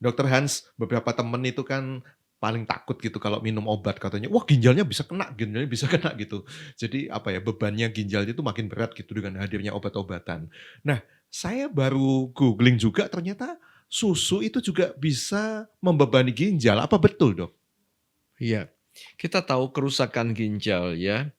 Dokter Hans, beberapa temen itu kan paling takut gitu kalau minum obat katanya, "Wah ginjalnya bisa kena," gitu. Jadi apa ya, bebannya ginjal itu makin berat gitu dengan hadirnya obat-obatan. Nah, saya baru googling juga ternyata susu itu juga bisa membebani ginjal, apa betul, Dok? Iya, kita tahu kerusakan ginjal ya,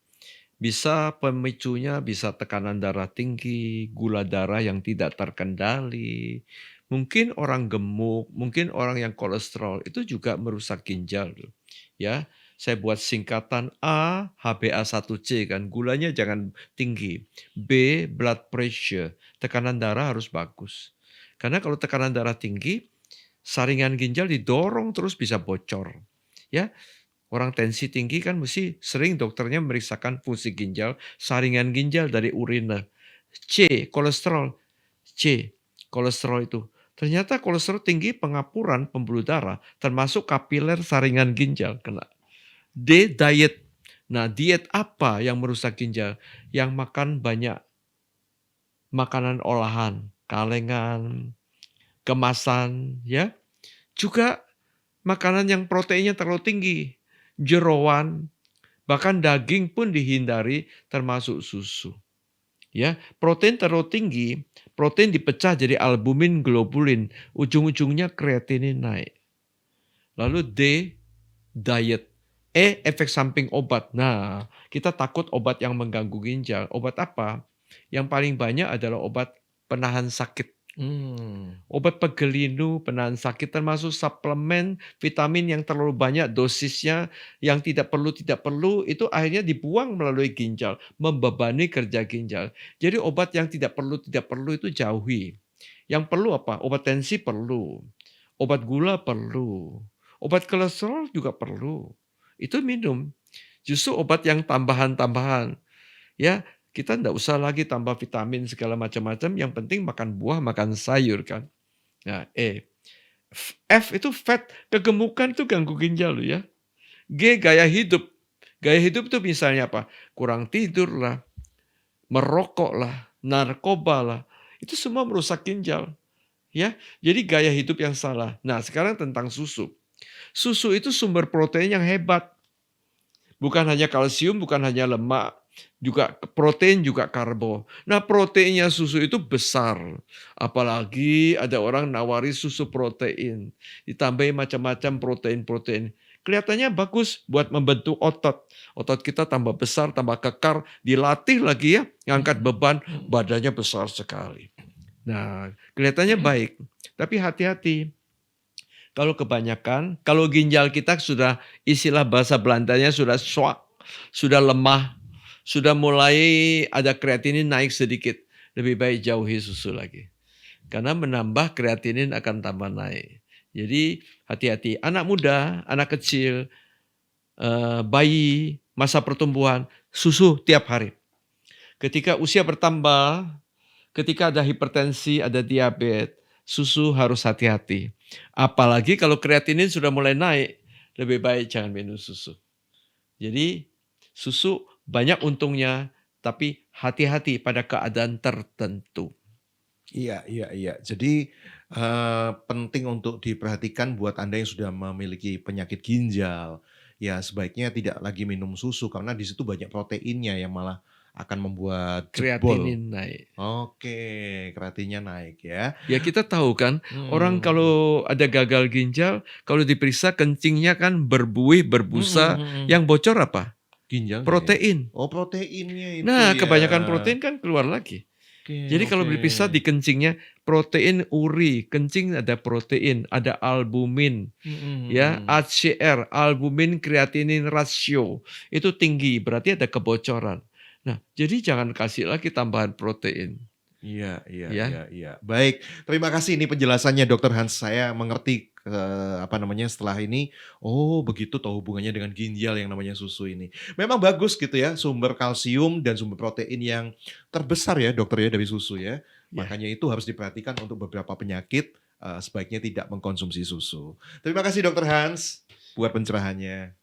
bisa pemicunya bisa tekanan darah tinggi, gula darah yang tidak terkendali, mungkin orang gemuk, mungkin orang yang kolesterol, itu juga merusak ginjal loh, ya. Saya buat singkatan A, HbA1c kan, gulanya jangan tinggi. B, blood pressure, tekanan darah harus bagus. Karena kalau tekanan darah tinggi, saringan ginjal didorong terus bisa bocor, ya. Orang tensi tinggi kan mesti sering dokternya memeriksakan fungsi ginjal, saringan ginjal dari urine. C, kolesterol. C, kolesterol itu. Ternyata kolesterol tinggi pengapuran pembuluh darah, termasuk kapiler saringan ginjal kena. D, diet. Nah, diet apa yang merusak ginjal? Yang makan banyak makanan olahan, kalengan, kemasan, ya. Juga makanan yang proteinnya terlalu tinggi, jeroan, bahkan daging pun dihindari termasuk susu. Ya, protein terlalu tinggi, protein dipecah jadi albumin, globulin, ujung-ujungnya kreatinin naik. Lalu D, diet. E, efek samping obat. Nah, kita takut obat yang mengganggu ginjal. Obat apa? Yang paling banyak adalah obat penahan sakit. Mmm, Obat pegelinu, penahan sakit, termasuk suplemen, vitamin yang terlalu banyak dosisnya, yang tidak perlu, itu akhirnya dibuang melalui ginjal, membebani kerja ginjal. Jadi obat yang tidak perlu itu jauhi. Yang perlu apa? Obat tensi perlu, obat gula perlu, obat kolesterol juga perlu. Itu minum. Justru obat yang tambahan-tambahan. Ya, kita ndak usah lagi tambah vitamin segala macam-macam, yang penting makan buah, makan sayur kan. Nah, E. F itu fat, kegemukan itu ganggu ginjal loh ya. G, gaya hidup. Gaya hidup itu misalnya apa? Kurang tidur lah, merokok lah, narkoba lah. Itu semua merusak ginjal. Ya, jadi gaya hidup yang salah. Nah, sekarang tentang susu. Susu itu sumber protein yang hebat. Bukan hanya kalsium, bukan hanya lemak, juga protein, juga karbo. Nah, proteinnya susu itu besar. Apalagi ada orang nawari susu protein, ditambahin macam-macam protein-protein. Kelihatannya bagus buat membentuk otot. Otot kita tambah besar, tambah kekar, dilatih lagi ya, ngangkat mhm, beban, badannya besar sekali. Nah, kelihatannya baik, tapi hati-hati. Kalau kebanyakan, kalau ginjal kita sudah istilah bahasa Belandanya sudah swak, sudah lemah, sudah mulai ada kreatinin naik sedikit, lebih baik jauhi susu lagi. Karena menambah kreatinin akan tambah naik. Jadi hati-hati, anak muda, anak kecil, bayi, masa pertumbuhan, susu tiap hari. Ketika usia bertambah, ketika ada hipertensi, ada diabetes, susu harus hati-hati. Apalagi kalau kreatinin sudah mulai naik, lebih baik jangan minum susu. Jadi susu banyak untungnya, tapi hati-hati pada keadaan tertentu. iya iya iya. Jadi, penting untuk diperhatikan buat Anda yang sudah memiliki penyakit ginjal, ya sebaiknya tidak lagi minum susu karena di situ banyak proteinnya yang malah akan membuat jebol. Kreatinin naik. Oke, kreatinnya naik ya. Ya kita tahu kan, orang Mhm, kalau ada gagal ginjal, kalau diperiksa kencingnya kan berbuih, mhm berbusa, mhm. yang bocor apa? Ginjalnya ya? Protein. Oh proteinnya itu Nah, ya. kebanyakan protein kan keluar lagi. Oke Jadi kalau oke. diperiksa di kencingnya, protein uri, kencing ada protein, ada albumin, Mhm ya, mhm. HCR, albumin kreatinin rasio, itu tinggi, berarti ada kebocoran. Nah, jadi jangan kasih lagi tambahan protein, Iya iya iya ya. iya. Baik, terima kasih ini penjelasannya Dokter Hans. Saya mengerti, apa namanya, setelah ini, oh begitu toh hubungannya dengan ginjal yang namanya susu ini. Memang bagus gitu ya, sumber kalsium dan sumber protein yang terbesar ya Dokter ya dari susu ya. Ya. Makanya itu harus diperhatikan untuk beberapa penyakit, sebaiknya tidak mengkonsumsi susu. Terima kasih Dokter Hans buat pencerahannya.